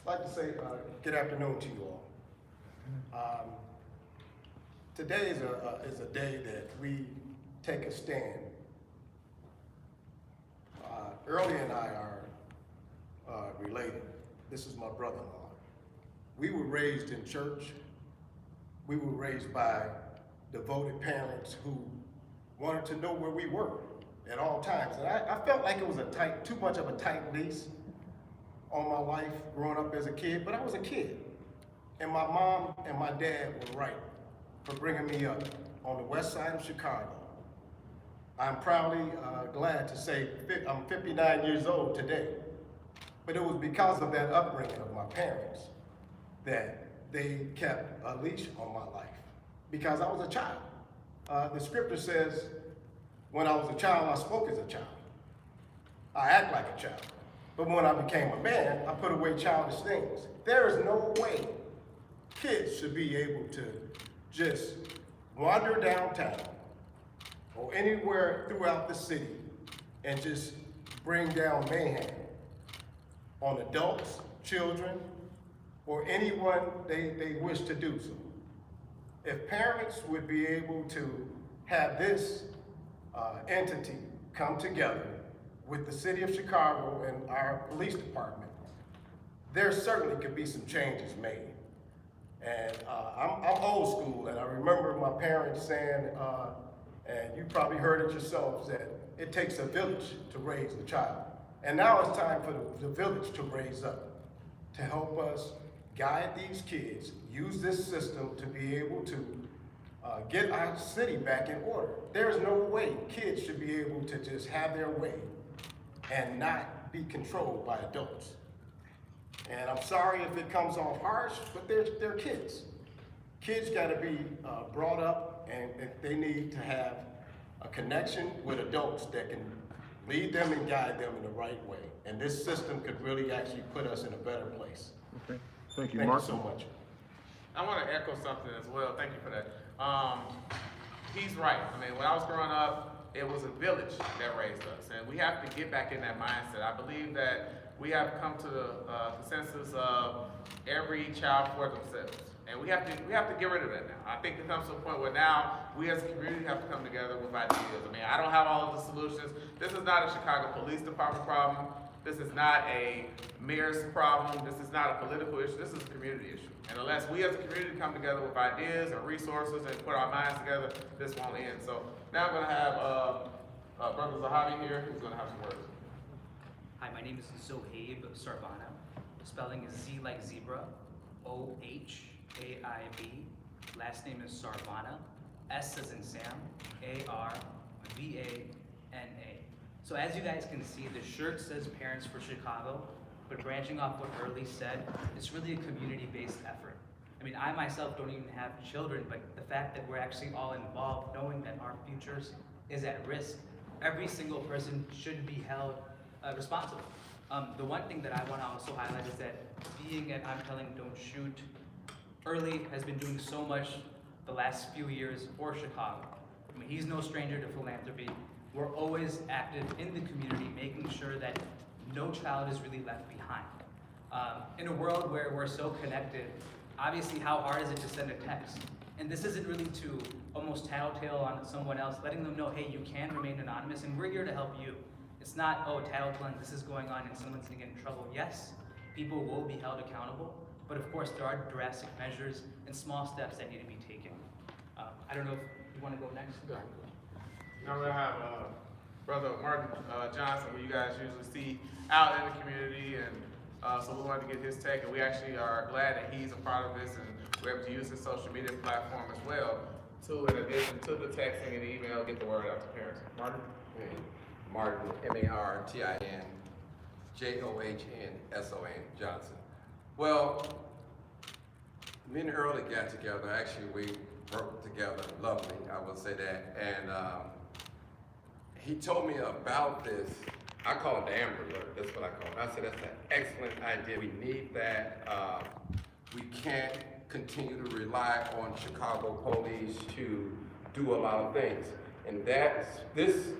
I'd like to say good afternoon to you all. Um, Today is a day that we take a stand. Early and I are related. This is my brother-in-law. We were raised in church. We were raised by devoted parents who wanted to know where we were at all times. And I felt like it was too much of a tight lease on my life growing up as a kid, but I was a kid. And my mom and my dad were right for bringing me up on the west side of Chicago. I'm proudly glad to say I'm 59 years old today, but it was because of that upbringing of my parents that they kept a leash on my life, because I was a child. The scripture says, when I was a child, I spoke as a child. I act like a child. But when I became a man, I put away childish things. There is no way kids should be able to just wander downtown or anywhere throughout the city and just bring down mayhem on adults, children, or anyone they wish to do so. If parents would be able to have this entity come together with the city of Chicago and our police department, there certainly could be some changes made. And I'm old school, and I remember my parents saying, and you probably heard it yourselves, that it takes a village to raise a child. And now it's time for the village to raise up, to help us guide these kids, use this system to be able to get our city back in order. There's no way kids should be able to just have their way and not be controlled by adults. And I'm sorry if it comes off harsh, but they're kids. Kids gotta be brought up, and they need to have a connection with adults that can lead them and guide them in the right way. And this system could really actually put us in a better place. Okay, thank you, Thank Mark. you so much. I want to echo something as well. Thank you for that. He's right. I mean, when I was growing up, it was a village that raised us, and we have to get back in that mindset. I believe that we have come to the consensus of every child for themselves, and we have to get rid of that now. I think it comes to a point where now we as a community have to come together with ideas. I mean, I don't have all of the solutions. This is not a Chicago Police Department problem. This is not a mayor's problem. This is not a political issue. This is a community issue. And unless we as a community come together with ideas and resources and put our minds together, this won't end. So now I'm going to have Brother Zahavi here, who's going to have some words. Hi, my name is Zohaib Sarvana. Spelling is Z like zebra, Ohaib. Last name is Sarvana, S as in Sam, Arvana. So as you guys can see, the shirt says Parents for Chicago, but branching off what Early said, it's really a community-based effort. I mean, I myself don't even have children, but the fact that we're actually all involved, knowing that our futures is at risk, every single person should be held responsible. The one thing that I want to also highlight is that being at I'm Telling Don't Shoot, Early has been doing so much the last few years for Chicago. I mean, he's no stranger to philanthropy. We're always active in the community, making sure that no child is really left behind. In a world where we're so connected, obviously how hard is it to send a text? And this isn't really to almost tattletale on someone else, letting them know, hey, you can remain anonymous and we're here to help you. It's not, oh, tattletaling, this is going on and someone's gonna get in trouble. Yes, people will be held accountable, but of course there are drastic measures and small steps that need to be taken. I don't know if you wanna go next? Now we'll have Brother Martin Johnson, who you guys usually see out in the community, and so we wanted to get his take, and we actually are glad that he's a part of this, and we're able to use his social media platform as well to, in addition to the texting and email, get the word out to parents. Martin? Martin, M-A-R-T-I-N, J-O-H-N-S-O-N, Johnson. Well, me and Early got together. Actually, we worked together lovely, I will say that. And he told me about this. I call it the Amber Alert. That's what I call it. I said, that's an excellent idea. We need that. We can't continue to rely on Chicago police to do a lot of things. And this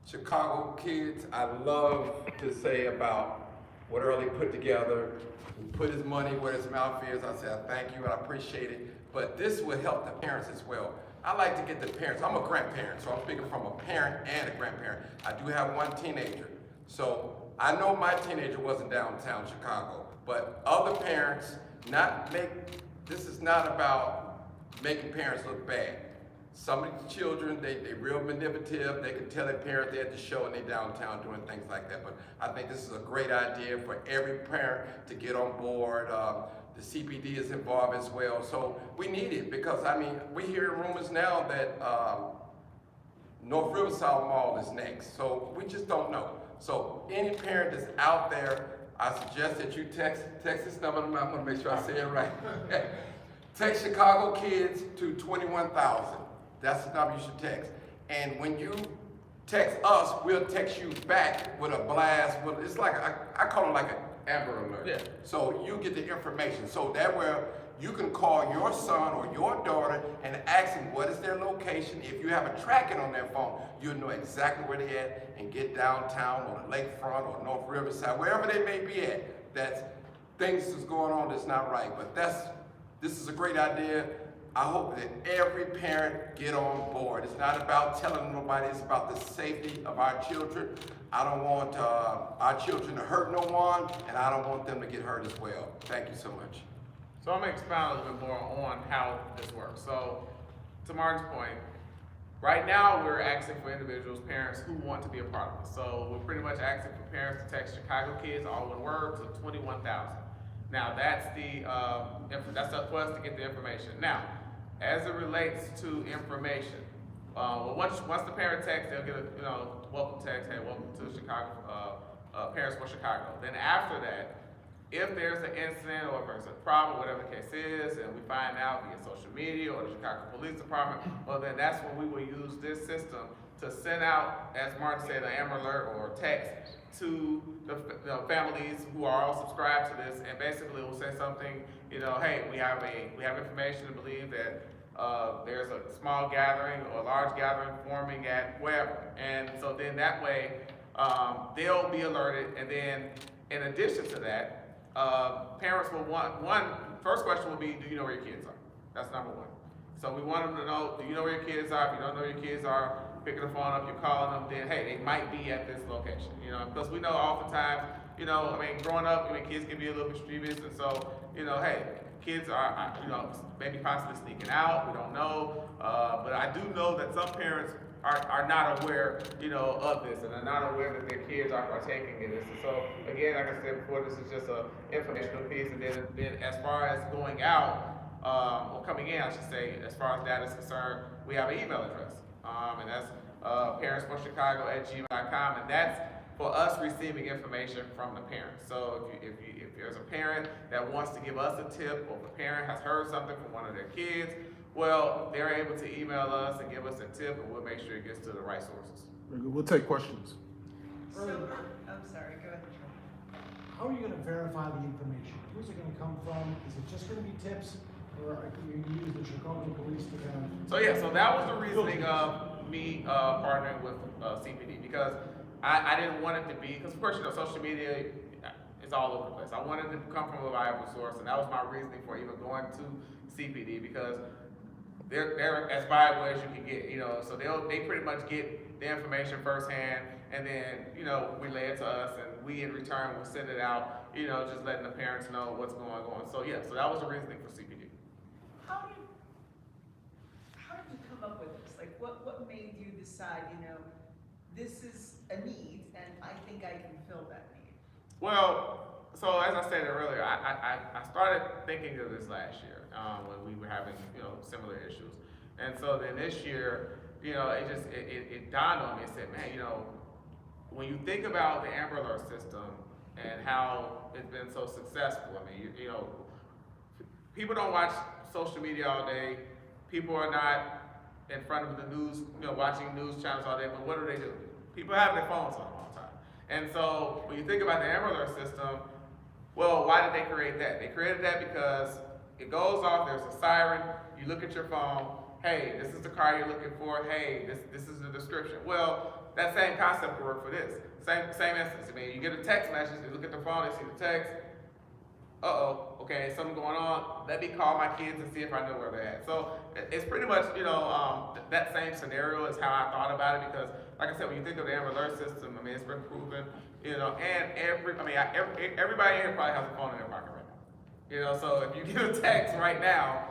Chicago kids, I love to say about what Early put together. He put his money where his mouth is. I said, thank you, I appreciate it. But this will help the parents as well. I like to get the parents. I'm a grandparent, so I'm speaking from a parent and a grandparent. I do have one teenager. So I know my teenager wasn't downtown Chicago, but other parents this is not about making parents look bad. Some of the children, they real manipulative. They can tell their parents they're at the show and they downtown doing things like that. But I think this is a great idea for every parent to get on board. The CPD is involved as well. So we need it because, I mean, we hear rumors now that North Riverside Mall is next. So we just don't know. So any parent that's out there, I suggest that you text this number. I'm gonna make sure I say it right. Text Chicago Kids to 21,000. That's the number you should text. And when you text us, we'll text you back with a blast. It's like, I call it like an Amber Alert. Yeah. So you get the information. So that way you can call your son or your daughter and ask them what is their location. If you have a tracking on their phone, you'll know exactly where they're at and get downtown or the lakefront or North Riverside, wherever they may be at. That's things is going on that's not right. But this is a great idea. I hope that every parent get on board. It's not about telling nobody, it's about the safety of our children. I don't want our children to hurt no one, and I don't want them to get hurt as well. Thank you so much. So I'm gonna expound a little bit more on how this works. So, to Martin's point, right now we're asking for individuals, parents who want to be a part of it. So we're pretty much asking for parents to text Chicago Kids, all one word, to 21,000. Now that's that's up for us to get the information. Now, as it relates to information, well, once the parent texts, they'll get a welcome text, hey, welcome to Chicago, Parents for Chicago. Then after that, if there's an incident or if there's a problem, whatever the case is, and we find out via social media or the Chicago Police Department, well then that's when we will use this system to send out, as Martin said, an Amber Alert or text to the families who are all subscribed to this, and basically we'll say something, hey, we have information to believe that there's a small gathering or a large gathering forming at wherever, and so then that way they'll be alerted, and then in addition to that, parents will first question will be, do you know where your kids are? That's number one. So we want them to know, do you know where your kids are? If you don't know where your kids are, picking the phone up, you're calling them, then hey, they might be at this location, because we know oftentimes, growing up, kids can be a little mischievous, and so, hey, kids are, maybe possibly sneaking out, we don't know, but I do know that some parents are not aware, of this, and are not aware that their kids are partaking in this. And so, again, like I said before, this is just an informational piece, and then as far as going out, or coming in, I should say, as far as that is concerned, we have an email address, and that's parentsforchicago@gmail.com, and that's for us receiving information from the parents. So if there's a parent that wants to give us a tip, or if a parent has heard something from one of their kids, well, they're able to email us and give us a tip, and we'll make sure it gets to the right sources. Very good. We'll take questions. So, I'm sorry, go ahead. How are you going to verify the information? Who's it going to come from? Is it just going to be tips, or are you going to use the Chicago Police to kind of? So that was the reasoning of me partnering with CPD, because I didn't want it to be, because of course, social media is all over the place. I wanted it to come from a reliable source, and that was my reasoning for even going to CPD, because they're as viable as you can get, so they pretty much get the information firsthand, and then, relay it to us, and we in return will send it out, just letting the parents know what's going on. So yeah, so that was the reasoning for CPD. How did you come up with this? Like, what made you decide, this is a need, and I think I can fill that need? Well, so as I said earlier, I started thinking of this last year when we were having similar issues, and so then this year, it dawned on me and said, man, when you think about the Amber Alert system and how it's been so successful, people don't watch social media all day. People are not in front of the news, watching news channels all day. But what do? People have their phones on all the time. And so when you think about the Amber Alert system, well, why did they create that? They created that because it goes off, there's a siren, you look at your phone, hey, this is the car you're looking for, hey, this is the description. Well, that same concept could work for this. Same instance. I mean, you get a text message, you look at the phone, they see the text. Uh-oh, okay, something going on. Let me call my kids and see if I know where they're at. So it's pretty much, that same scenario is how I thought about it because, like I said, when you think of the Amber Alert system, I mean, it's been proven, and everybody in here probably has a phone in their pocket right now. So if you get a text right now,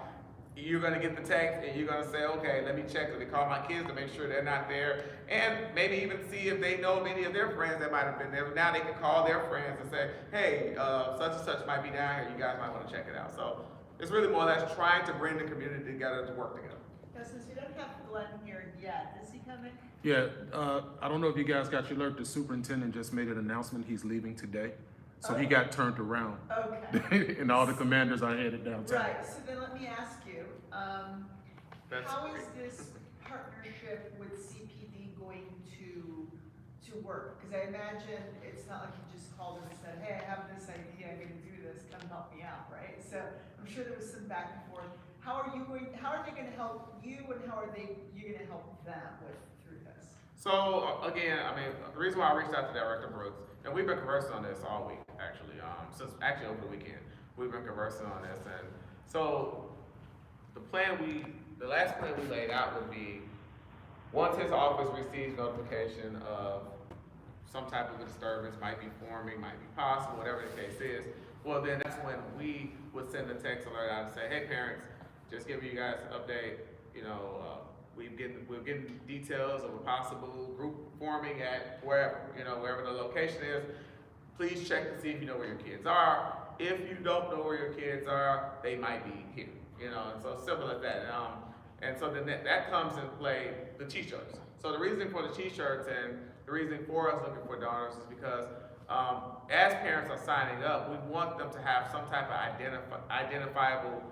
you're gonna get the text and you're gonna say, okay, let me check, let me call my kids to make sure they're not there, and maybe even see if they know many of their friends that might have been there. Now they can call their friends and say, hey, such and such might be down here, you guys might wanna check it out. So it's really more or less trying to bring the community together to work together. Now, since we don't have Glenn here yet, is he coming? Yeah, I don't know if you guys got your alert, the superintendent just made an announcement, he's leaving today. So he got turned around Okay. and all the commanders are headed downtown. Right, so then let me ask you, how is this partnership with CPD going to work? Because I imagine it's not like you just called and said, hey, I have this idea, I'm gonna do this, come help me out, right? So I'm sure there was some back and forth. How are they gonna help you and how are you gonna help them through this? So again, I mean, the reason why I reached out to Director Brooks, and we've been conversing on this all week, actually, since actually over the weekend, we've been conversing on this, and so the last plan we laid out would be, once his office receives notification of some type of a disturbance, might be forming, might be possible, whatever the case is, well then that's when we would send a text alert out and say, hey parents, just giving you guys an update, we're getting details of a possible group forming at wherever the location is. Please check to see if you know where your kids are. If you don't know where your kids are, they might be here, and so simple as that. And so then that comes in play, the t-shirts. So the reason for the t-shirts and the reason for us looking for donors is because as parents are signing up, we want them to have some type of identifiable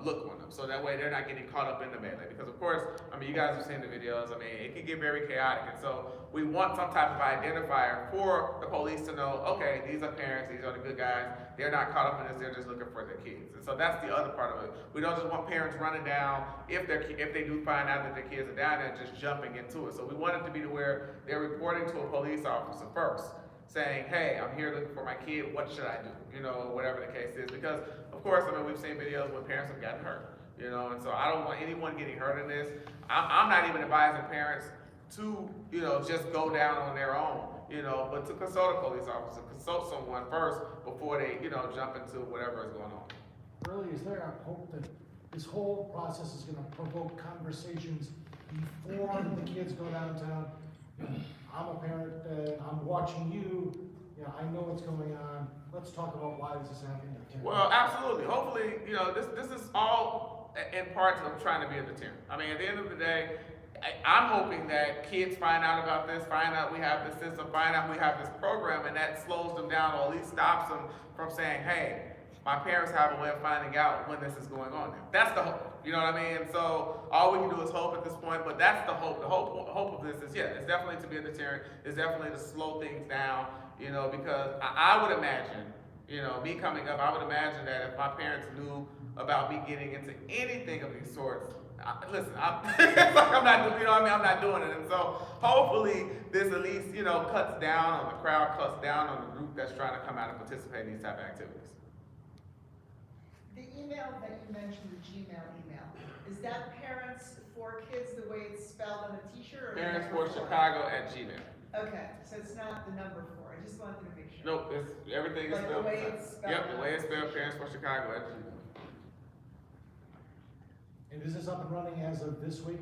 look on them. So that way they're not getting caught up in the melee. Because of course, I mean, you guys have seen the videos, I mean, it can get very chaotic. And so we want some type of identifier for the police to know, okay, these are parents, these are the good guys. They're not caught up in this, they're just looking for their kids. And so that's the other part of it. We don't just want parents running down, if they do find out that their kids are down there, just jumping into it. So we want it to be to where they're reporting to a police officer first, saying, hey, I'm here looking for my kid, what should I do? Whatever the case is. Because, of course, I mean, we've seen videos where parents have gotten hurt, and so I don't want anyone getting hurt in this. I'm not even advising parents to, just go down on their own, but to consult a police officer, consult someone first before they, jump into whatever is going on. Really, is there a hope that this whole process is gonna provoke conversations before the kids go downtown? I'm a parent, I'm watching you, I know what's going on, let's talk about why this is happening. Well, absolutely. Hopefully, this is all in part of trying to be a deterrent. I mean, at the end of the day, I'm hoping that kids find out about this, find out we have this system, find out we have this program, and that slows them down or at least stops them from saying, hey, my parents have a way of finding out when this is going on now. That's the hope. You know what I mean? And so all we can do is hope at this point, but that's the hope. The hope of this is, it's definitely to be a deterrent. It's definitely to slow things down, because I would imagine, me coming up, I would imagine that if my parents knew about me getting into anything of these sorts, it's like I'm not, I'm not doing it. And so hopefully this at least, cuts down on the crowd, cuts down on the group that's trying to come out and participate in these type of activities. The email that you mentioned, the Gmail email, is that parents for kids the way it's spelled on the t-shirt? Parents for Chicago at Gmail. Okay, so it's not the number 4, I just wanted to make sure. Nope, everything is Like the spelled. way it's spelled. Yep, the way it's spelled, Parents for Chicago at Gmail. And is this up and running as of this week?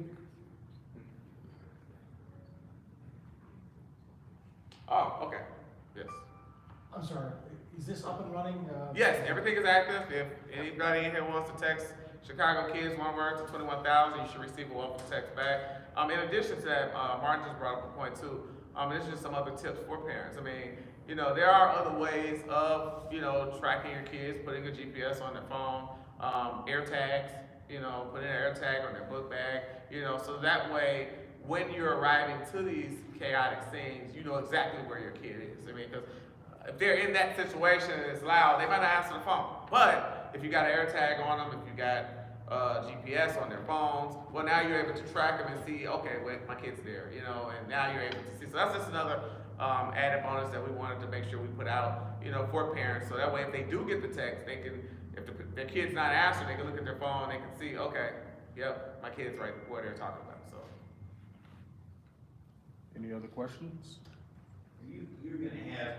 Oh, okay, yes. I'm sorry, is this up and running? Yes, everything is active. If anybody in here wants to text Chicago Kids, one word to 21,000, you should receive a welcome text back. In addition to that, Martin just brought up a point too. There's just some other tips for parents. I mean, there are other ways of, tracking your kids, putting a GPS on their phone, air tags, putting an air tag on their book bag, so that way, when you're arriving to these chaotic scenes, you know exactly where your kid is. I mean, because if they're in that situation and it's loud, they might not answer the phone. But if you got an air tag on them, if you got GPS on their phones. Well, now you're able to track them and see, okay, wait, my kid's there, you know, and now you're able to see. So that's just another added bonus that we wanted to make sure we put out, you know, for parents. So that way, if they do get the text, they can, if their kid's not answering, they can look at their phone, they can see, okay, yep, my kid's right where they're talking about. So. Any other questions? You're gonna have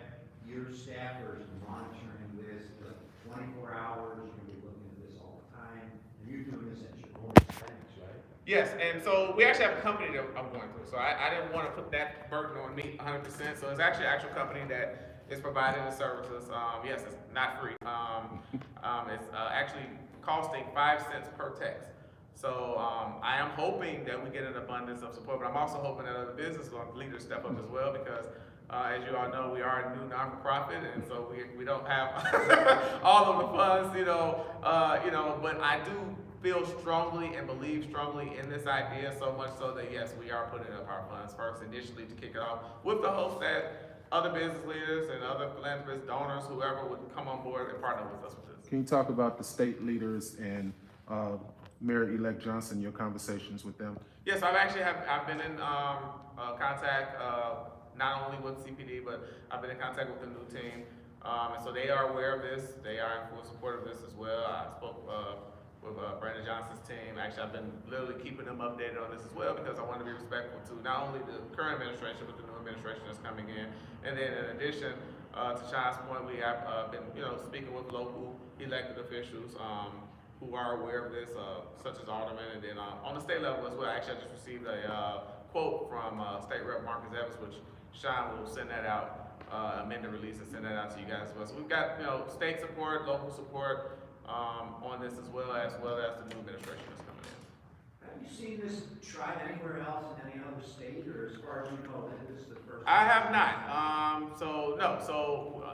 your staffers monitoring this, like 24 hours, you're gonna be looking at this all the time, and you're doing this at your own expense, right? Yes, and so we actually have a company that I'm going through. So I didn't want to put that burden on me 100%. So it's actually an actual company that is providing the services. Yes, it's not free. It's actually costing 5 cents per text. So I am hoping that we get an abundance of support, but I'm also hoping that other business leaders step up as well because as you all know, we are a new non-for-profit, and so we don't have all of the funds, you know, but I do feel strongly and believe strongly in this idea, so much so that yes, we are putting up our funds first initially to kick it off with the hopes that other business leaders and other philanthropists, donors, whoever would come on board and partner with us with this. Can you talk about the state leaders and Mayor-elect Johnson, your conversations with them? Yes, I've been in contact not only with CPD, but I've been in contact with the new team, and so they are aware of this. They are in full support of this as well. I spoke with Brandon Johnson's team. Actually, I've been literally keeping them updated on this as well because I want to be respectful to not only the current administration, but the new administration that's coming in. And then in addition, to Sean's point, we have been, speaking with local elected officials who are aware of this, such as aldermen, and then on the state level as well. Actually, I just received a quote from State Rep Marcus Evans, which Sean will send that out, amend the release and send that out to you guys as well. So we've got, state support, local support on this as well as the new administration that's coming in. Have you seen this tried anywhere else in any other state, or as far as you know, this is the first? I have not. So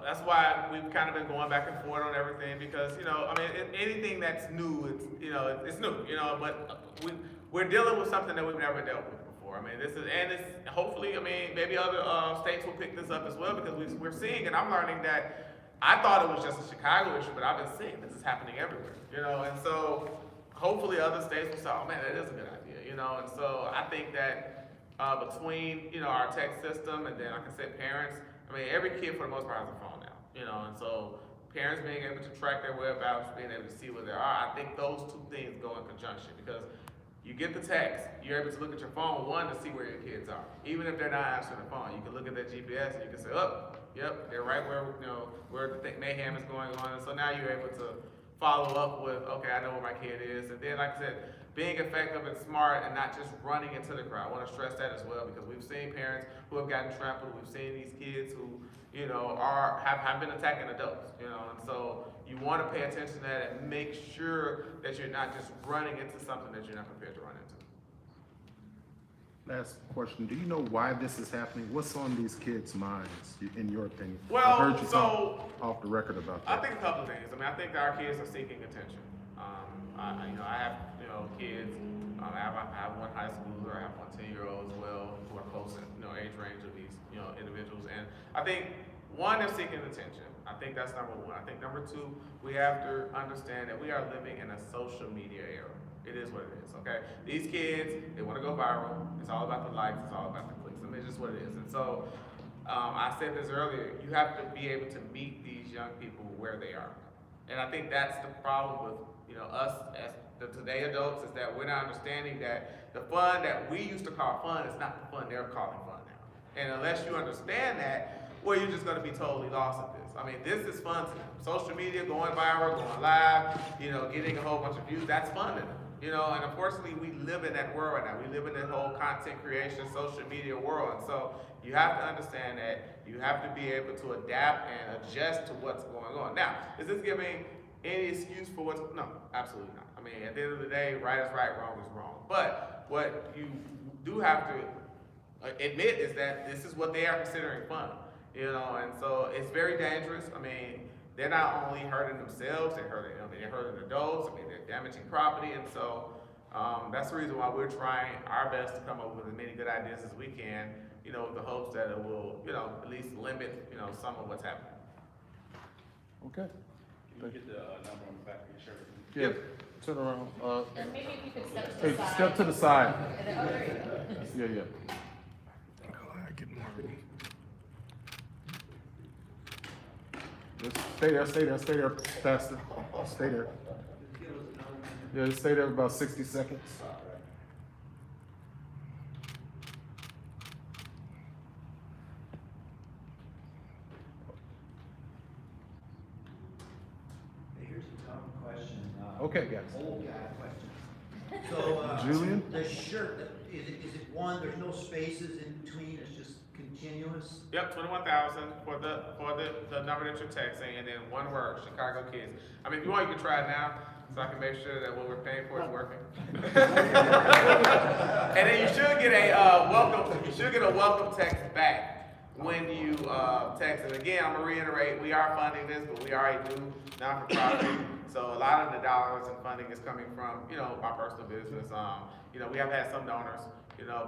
that's why we've kind of been going back and forth on everything because anything that's new, it's new. But we're dealing with something that we've never dealt with before. I mean, it's hopefully, maybe other states will pick this up as well because we're seeing, and I'm learning that. I thought it was just a Chicago issue, but I've been seeing this is happening everywhere. And so hopefully other states will say, oh man, that is a good idea. And so I think that between our tech system and then like I said, parents. Every kid for the most part has a phone now. And so parents being able to track their whereabouts, being able to see where they are. I think those two things go in conjunction because you get the text, you're able to look at your phone, one, to see where your kids are. Even if they're not answering the phone, you can look at that GPS and you can say, oh, yep, they're right where the mayhem is going on. And so now you're able to follow up with, okay, I know where my kid is. And then, like I said, being effective and smart and not just running into the crowd. I want to stress that as well because we've seen parents who have gotten trampled. We've seen these kids who, have been attacking adults, and so you want to pay attention to that and make sure that you're not just running into something that you're not prepared to run into. Last question, do you know why this is happening? What's on these kids' minds, in your opinion? Well, I heard you talk off the record about that. I think a couple of things. I think that our kids are seeking attention. I have, kids. I have one high schooler, I have one 10-year-old as well, who are close in, age range of these, individuals. And I think, one, they're seeking attention. I think that's number one. I think number two, we have to understand that we are living in a social media era. It is what it is, okay? These kids, they want to go viral. It's all about the likes. It's all about the clicks. It's just what it is. And so, I said this earlier, you have to be able to meet these young people where they are. And I think that's the problem with, us as the today adults is that we're not understanding that the fun that we used to call fun is not the fun they're calling fun now. And unless you understand that, well, you're just going to be totally lost at this. This is fun to them. Social media, going viral, going live, getting a whole bunch of views, that's fun to them. And unfortunately, we live in that world right now. We live in that whole content creation, social media world. And so you have to understand that you have to be able to adapt and adjust to what's going on. Now, is this giving any excuse for what's, no, absolutely not. At the end of the day, right is right, wrong is wrong. But what you do have to admit is that this is what they are considering fun, and so it's very dangerous. They're not only hurting themselves, they're hurting adults, they're damaging property, and so that's the reason why we're trying our best to come up with as many good ideas as we can, with the hopes that it will, at least limit, some of what's happening. Okay. You get the number on the back of your shirt. Yeah, turn around. And maybe if you could step to Hey, the side. step to the side. And then- oh, there you go. Yeah, yeah. Just stay there, Pastor. Stay there. Yeah, just stay there about 60 seconds. Hey, here's a common question. Okay, guys. Old guy question. So, Julian? the shirt, is it one, there's no spaces in between, it's just continuous? Yep, 21,000 for the number that you're texting, and then one word, Chicago Kids. I mean, if you want, you can try it now, so I can make sure that what we're paying for is working. And then you should get a welcome text back when you text. And again, I'm gonna reiterate, we are funding this, but we are a new non-for-profit. So a lot of the dollars and funding is coming from, my personal business. We have had some donors,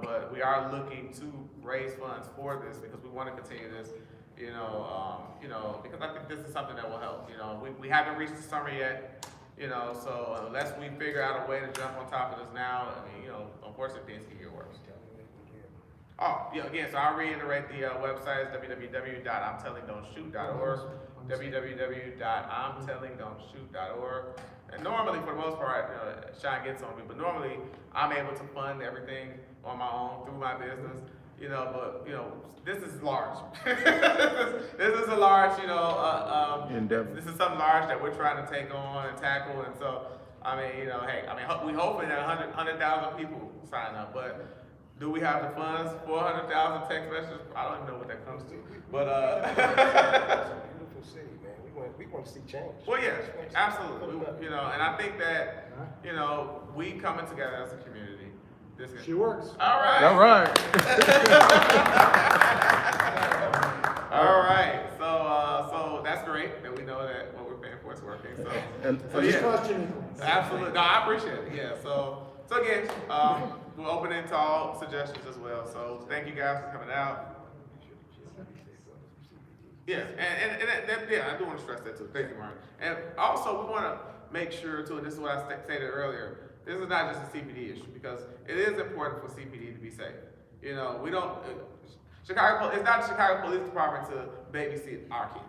but we are looking to raise funds for this because we want to continue this, because I think this is something that will help. We haven't reached the summer yet, so unless we figure out a way to jump on top of this now, unfortunately things can get worse. Oh, yeah, again, so I'll reiterate the website is www.imtellingdon'tshoot.org, www.imtellingdon'tshoot.org. And normally, for the most part, Sean gets on me, but normally I'm able to fund everything on my own through my business, but this is large. This is a large, Endeavor. this is something large that we're trying to take on and tackle, and so, we hoping that 100,000 people sign up, but do we have the funds? 400,000 text messages? I don't even know what that comes to, but It's a beautiful city, man. We want to see change. well, yeah, absolutely. And I think that we coming together as a community. This is She works. all right. All right. All right. So that's great that we know that what we're paying for is working. So And Just yeah. question it. Absolutely. No, I appreciate it. Yeah. So again, we're open to all suggestions as well. So thank you guys for coming out. Yeah, and I do want to stress that too. Thank you, Mark. And also, we want to make sure too, and this is what I stated earlier, this is not just a CPD issue, because it is important for CPD to be safe. We don't, it's not the Chicago Police Department to babysit our kids.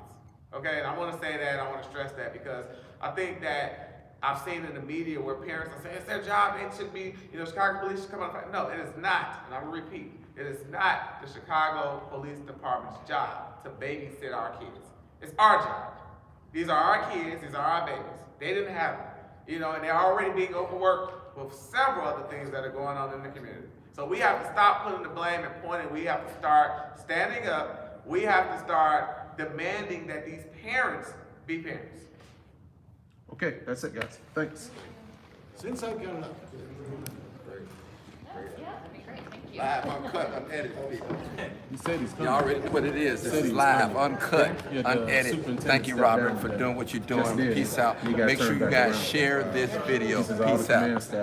Okay, and I want to say that, I want to stress that, because I think that I've seen in the media where parents are saying, it's their job, it should be, Chicago Police should come out and fight. No, it is not, and I'm going to repeat, it is not the Chicago Police Department's job to babysit our kids. It's our job. These are our kids, these are our babies. They didn't have them, and they're already being overworked with several other things that are going on in the community. So we have to stop putting the blame and pointing. We have to start standing up. We have to start demanding that these parents be parents. okay, that's it, guys. Thanks. Since I've got enough. Yeah, that'd be great, thank you. Live, uncut, unedited. He said he's You coming. already know what it is. This Said is he was live, coming. uncut, Yeah, the unedited. superintendent Thank you, stepped Robert, down for today. doing what you're Just doing. did. Peace out. He got Make sure turned you back guys around. share this video. This is all the Peace out. command staff.